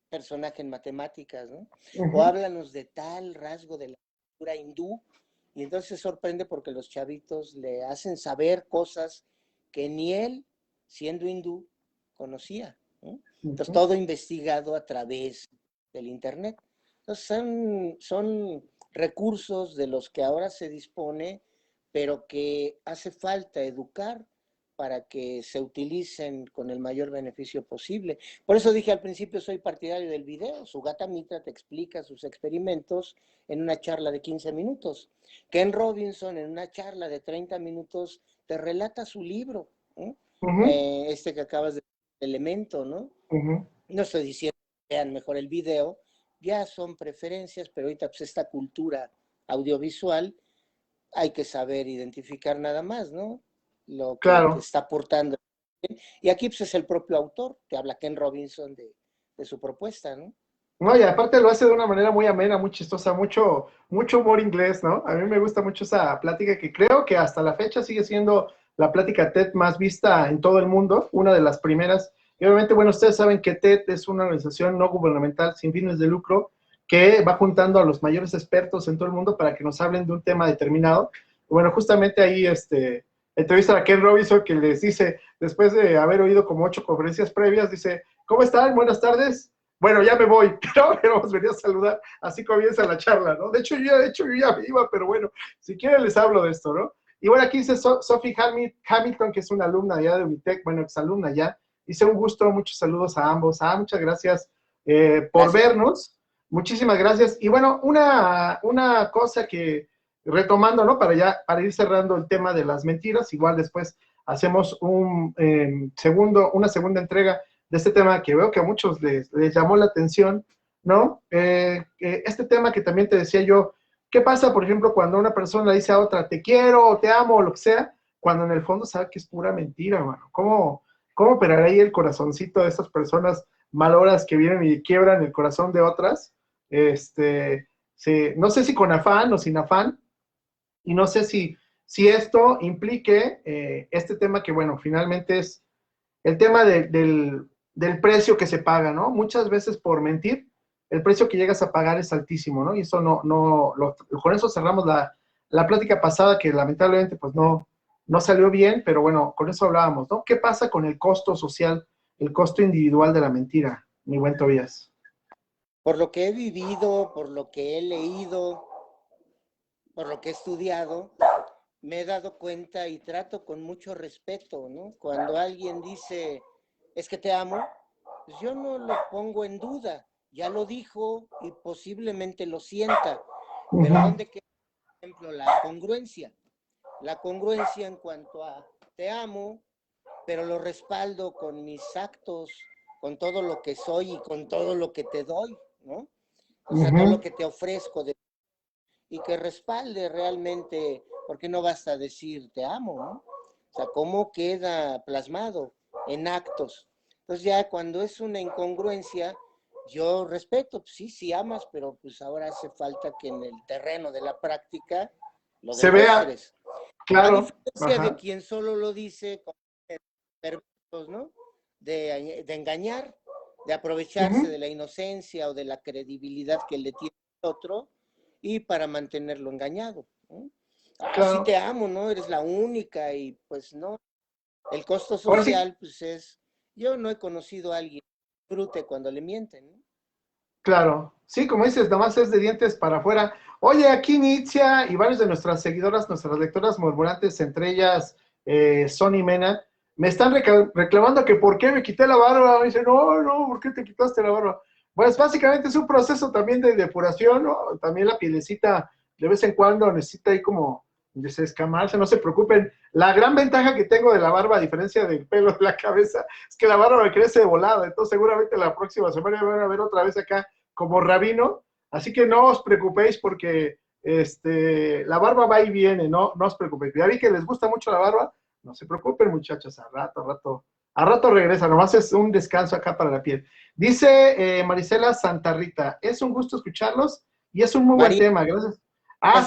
personaje en matemáticas, ¿no? O háblanos de tal rasgo de la cultura hindú, y entonces se sorprende porque los chavitos le hacen saber cosas que ni él, siendo hindú, conocía, ¿no? Entonces, todo investigado a través del Internet. Entonces, son recursos de los que ahora se dispone, pero que hace falta educar para que se utilicen con el mayor beneficio posible. Por eso dije al principio, soy partidario del video. Sugata Mitra te explica sus experimentos en una charla de 15 minutos. Ken Robinson en una charla de 30 minutos te relata su libro, ¿eh? Este que acabas de Elemento, ¿no? No estoy diciendo que vean mejor el video, ya son preferencias, pero ahorita pues esta cultura audiovisual hay que saber identificar nada más, ¿no? Lo que Claro. te está aportando. Y aquí pues es el propio autor, te habla Ken Robinson de su propuesta, ¿no? No, y aparte lo hace de una manera muy amena, muy chistosa, mucho humor inglés, ¿no? A mí me gusta mucho esa plática que creo que hasta la fecha sigue siendo la plática TED más vista en todo el mundo, una de las primeras. Y obviamente, bueno, ustedes saben que TED es una organización no gubernamental sin fines de lucro que va juntando a los mayores expertos en todo el mundo para que nos hablen de un tema determinado. Y bueno, justamente ahí entrevista a Ken Robinson que les dice, después de haber oído como 8 conferencias previas, dice, ¿cómo están? Buenas tardes. Bueno, ya me voy, pero os venía a saludar, así comienza la charla, ¿no? De hecho, yo ya me iba, pero bueno, si quieren les hablo de esto, ¿no? Y bueno, aquí dice Sophie Hamilton, que es una alumna ya de Unitec, bueno, exalumna ya, dice un gusto, muchos saludos a ambos, muchas gracias por vernos, muchísimas gracias. Y bueno, una cosa que, retomando, ¿no? Para ir cerrando el tema de las mentiras, igual después hacemos una segunda entrega de este tema que veo que a muchos les llamó la atención, ¿no? Este tema que también te decía yo, ¿qué pasa, por ejemplo, cuando una persona dice a otra, te quiero, o te amo, o lo que sea, cuando en el fondo sabe que es pura mentira, hermano? ¿Cómo operará ahí el corazoncito de estas personas maloras que vienen y quiebran el corazón de otras? No sé si con afán o sin afán, y no sé si esto implique este tema que, bueno, finalmente es el tema del precio que se paga, ¿no? Muchas veces por mentir, el precio que llegas a pagar es altísimo, ¿no? Y eso con eso cerramos la plática pasada que lamentablemente pues no salió bien, pero bueno, con eso hablábamos, ¿no? ¿Qué pasa con el costo social, el costo individual de la mentira, mi buen Tobías? Por lo que he vivido, por lo que he leído, por lo que he estudiado, me he dado cuenta y trato con mucho respeto, ¿no? Cuando alguien dice, es que te amo, pues yo no lo pongo en duda, ya lo dijo y posiblemente lo sienta, pero ¿dónde queda, por ejemplo, la congruencia? La congruencia en cuanto a te amo, pero lo respaldo con mis actos, con todo lo que soy y con todo lo que te doy, ¿no? O sea, todo lo que te ofrezco y que respalde realmente, porque no basta decir te amo, ¿no? O sea, cómo queda plasmado en actos. Entonces ya cuando es una incongruencia, yo respeto, pues sí amas, pero pues ahora hace falta que en el terreno de la práctica lo se vea, demuestres. A claro. diferencia de quien solo lo dice con perversos, ¿no? De engañar, de aprovecharse de la inocencia o de la credibilidad que le tiene el otro y para mantenerlo engañado, ¿no? Así te amo, ¿no? Eres la única y pues no. El costo social, pues es, yo no he conocido a alguien que disfrute cuando le mienten, ¿no? Claro, sí, como dices, nomás es de dientes para afuera. Oye, aquí Nitzia y varios de nuestras seguidoras, nuestras lectoras murmurantes, entre ellas Sony Mena, me están reclamando que por qué me quité la barba. Me dicen, no, ¿por qué te quitaste la barba? Pues básicamente es un proceso también de depuración, ¿no? También la pielecita de vez en cuando necesita ahí como desescamarse, no se preocupen. La gran ventaja que tengo de la barba, a diferencia del pelo de la cabeza, es que la barba me crece de volada, entonces seguramente la próxima semana me van a ver otra vez acá como rabino, así que no os preocupéis porque la barba va y viene, no os preocupéis. Ya vi que les gusta mucho la barba, no se preocupen muchachos, a rato regresa, nomás es un descanso acá para la piel. Dice Marisela Santarrita, es un gusto escucharlos y es un muy buen tema, gracias.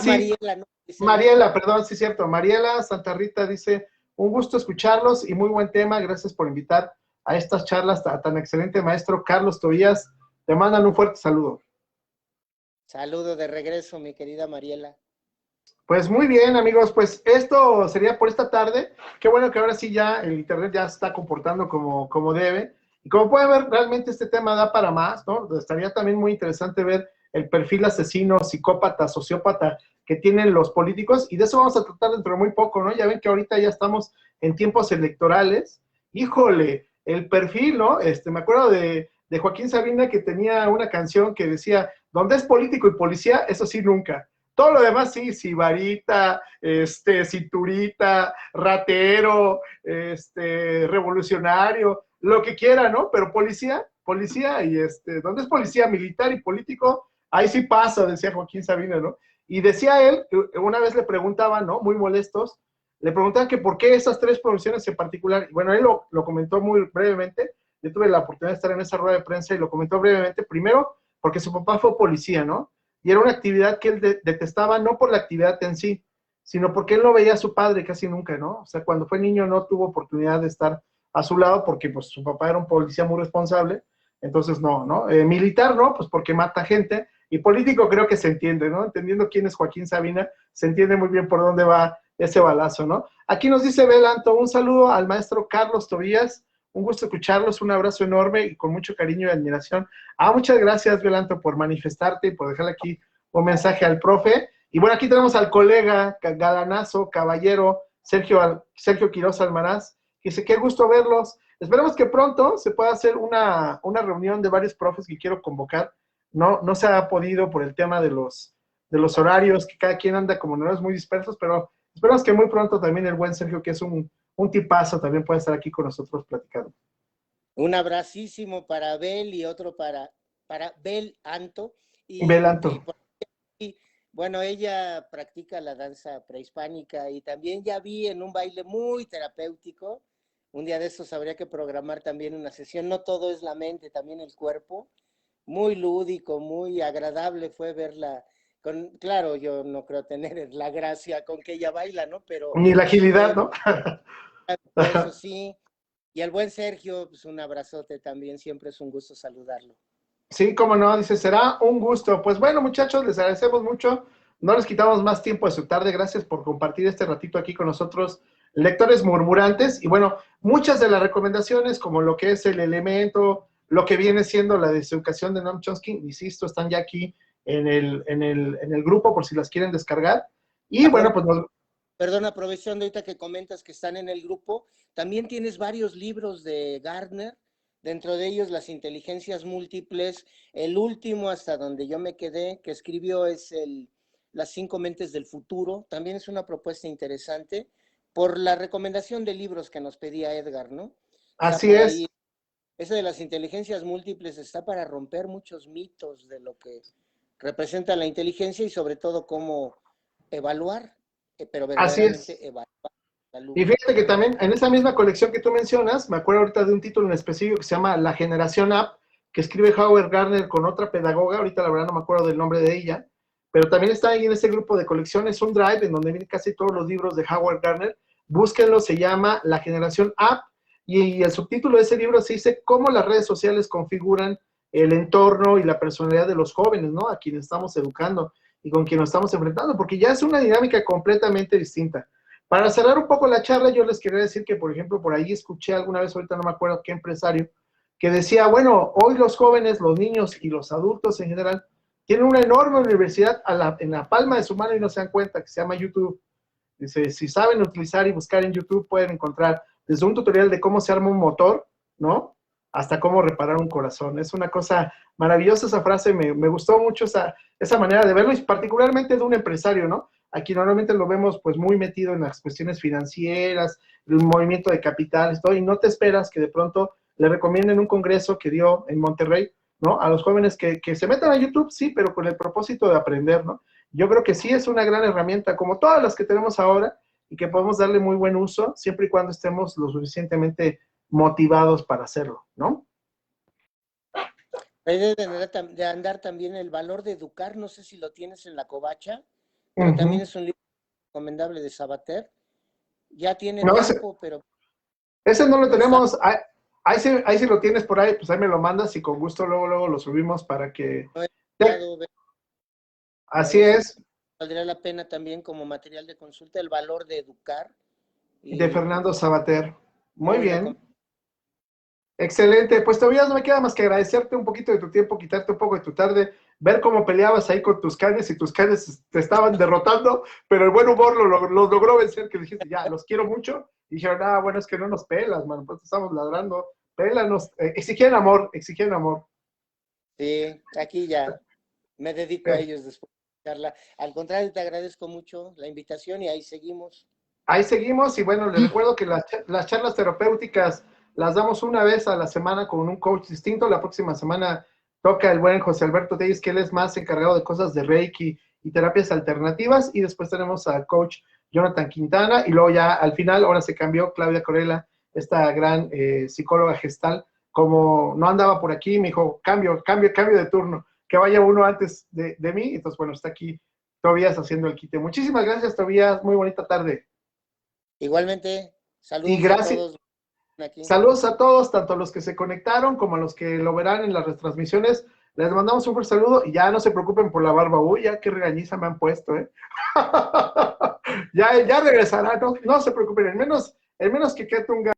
Sí, Mariela, ¿no? Mariela, perdón, sí es cierto, Mariela Santarrita dice, un gusto escucharlos y muy buen tema, gracias por invitar a estas charlas tan excelente maestro Carlos Tobías. Te mandan un fuerte saludo. Saludo de regreso, mi querida Mariela. Pues muy bien, amigos, pues esto sería por esta tarde. Qué bueno que ahora sí ya el internet ya se está comportando como debe. Y como pueden ver, realmente este tema da para más, ¿no? Estaría también muy interesante ver el perfil asesino, psicópata, sociópata que tienen los políticos, y de eso vamos a tratar dentro de muy poco, ¿no? Ya ven que ahorita ya estamos en tiempos electorales, híjole, el perfil, ¿no? Me acuerdo de Joaquín Sabina, que tenía una canción que decía, donde es político y policía, eso sí nunca. Todo lo demás sí, sibarita, cinturita, ratero, revolucionario, lo que quiera, ¿no? Pero policía y donde es policía militar y político, ahí sí pasa, decía Joaquín Sabina, ¿no? Y decía él, una vez le preguntaban, ¿no? Muy molestos, le preguntaban que por qué esas tres profesiones en particular. Bueno, él lo comentó muy brevemente. Yo tuve la oportunidad de estar en esa rueda de prensa y lo comentó brevemente. Primero, porque su papá fue policía, ¿no? Y era una actividad que él detestaba, no por la actividad en sí, sino porque él no veía a su padre casi nunca, ¿no? O sea, cuando fue niño no tuvo oportunidad de estar a su lado porque pues su papá era un policía muy responsable, entonces no, ¿no? Militar, ¿no? Pues porque mata gente, y político creo que se entiende, ¿no? Entendiendo quién es Joaquín Sabina, se entiende muy bien por dónde va ese balazo, ¿no? Aquí nos dice Belanto, un saludo al maestro Carlos Tobías, un gusto escucharlos, un abrazo enorme y con mucho cariño y admiración. Muchas gracias, Belanto, por manifestarte y por dejarle aquí un mensaje al profe. Y bueno, aquí tenemos al colega, galanazo, caballero, Sergio Quiroz Almaraz, que dice, qué gusto verlos. Esperemos que pronto se pueda hacer una reunión de varios profes que quiero convocar. No se ha podido por el tema de los horarios, que cada quien anda como horarios muy dispersos, pero esperamos que muy pronto también el buen Sergio, que es un tipazo, también puede estar aquí con nosotros platicando. Un abracísimo para Bel y otro para Bel Anto. Belanto. Y bueno, ella practica la danza prehispánica y también ya vi en un baile muy terapéutico. Un día de estos habría que programar también una sesión. No todo es la mente, también el cuerpo. Muy lúdico, muy agradable fue verla. Claro, yo no creo tener la gracia con que ella baila, ¿no? Pero ni la agilidad, ¿no? eso sí. Y al buen Sergio, pues un abrazote también, siempre es un gusto saludarlo. Sí, cómo no, dice, será un gusto. Pues bueno, muchachos, les agradecemos mucho. No les quitamos más tiempo de su tarde. Gracias por compartir este ratito aquí con nosotros, lectores murmurantes. Y bueno, muchas de las recomendaciones, como lo que es el elemento, lo que viene siendo la deseducación de Noam Chomsky, insisto, están ya aquí en el grupo por si las quieren descargar. Y bueno, pues Perdón, aprovechando ahorita que comentas que están en el grupo, también tienes varios libros de Gardner, dentro de ellos Las inteligencias múltiples. El último, hasta donde yo me quedé, que escribió es Las 5 mentes del futuro. También es una propuesta interesante por la recomendación de libros que nos pedía Edgar, ¿no? Así es. Ahí, eso de las inteligencias múltiples está para romper muchos mitos de lo que representa la inteligencia y sobre todo cómo evaluar, pero verdaderamente evaluar. Y fíjate que también en esa misma colección que tú mencionas, me acuerdo ahorita de un título en específico que se llama La Generación App, que escribe Howard Gardner con otra pedagoga, ahorita la verdad no me acuerdo del nombre de ella, pero también está ahí en ese grupo de colecciones, un drive en donde vienen casi todos los libros de Howard Gardner, búsquenlo, se llama La Generación App, y el subtítulo de ese libro se dice cómo las redes sociales configuran el entorno y la personalidad de los jóvenes, ¿no? A quienes estamos educando y con quienes nos estamos enfrentando, porque ya es una dinámica completamente distinta. Para cerrar un poco la charla, yo les quería decir que, por ejemplo, por ahí escuché alguna vez, ahorita no me acuerdo qué empresario, que decía, bueno, hoy los jóvenes, los niños y los adultos en general tienen una enorme universidad en la palma de su mano y no se dan cuenta, que se llama YouTube. Dice, si saben utilizar y buscar en YouTube, pueden encontrar desde un tutorial de cómo se arma un motor, ¿no? Hasta cómo reparar un corazón. Es una cosa maravillosa esa frase, me gustó mucho esa manera de verlo, y particularmente de un empresario, ¿no? Aquí normalmente lo vemos pues muy metido en las cuestiones financieras, el movimiento de capitales, todo, y no te esperas que de pronto le recomienden un congreso que dio en Monterrey, ¿no? A los jóvenes que se metan a YouTube, sí, pero con el propósito de aprender, ¿no? Yo creo que sí es una gran herramienta, como todas las que tenemos ahora, y que podemos darle muy buen uso, siempre y cuando estemos lo suficientemente motivados para hacerlo, ¿no? Debe de andar también El valor de educar, no sé si lo tienes en la covacha, pero también es un libro recomendable de Sabater. Ya tiene tiempo, pero... Ese no lo tenemos, ahí sí lo tienes por ahí, pues ahí me lo mandas y con gusto luego lo subimos para que... Así es. Valdría la pena también como material de consulta El valor de educar. De Fernando Sabater. Muy bien. Excelente, pues todavía no me queda más que agradecerte un poquito de tu tiempo, quitarte un poco de tu tarde, ver cómo peleabas ahí con tus canes y tus canes te estaban derrotando, pero el buen humor lo logró vencer, que dijiste, ya, los quiero mucho, Y dijeron, ah, bueno, es que no nos pelas, mano, pues estamos ladrando, pélanos, exigían amor, exigían amor. Sí, aquí ya me dedico a ellos después de la charla. Al contrario, te agradezco mucho la invitación y ahí seguimos. Ahí seguimos y bueno, les recuerdo que las charlas terapéuticas las damos una vez a la semana con un coach distinto. La próxima semana toca el buen José Alberto Telles, que él es más encargado de cosas de Reiki y terapias alternativas. Y después tenemos al coach Jonathan Quintana. Y luego ya al final, ahora se cambió Claudia Corella, esta gran psicóloga gestal. Como no andaba por aquí, me dijo, cambio de turno, que vaya uno antes de mí. Entonces, bueno, está aquí Tobías haciendo el quite. Muchísimas gracias, Tobías. Muy bonita tarde. Igualmente, Y saludos a gracias, todos aquí. saludos a todos, tanto a los que se conectaron como a los que lo verán en las retransmisiones. Les mandamos un fuerte saludo y ya no se preocupen por la barba. Uy, ya qué regañiza me han puesto, ¿eh? ya regresará, no se preocupen, el menos que Ketunga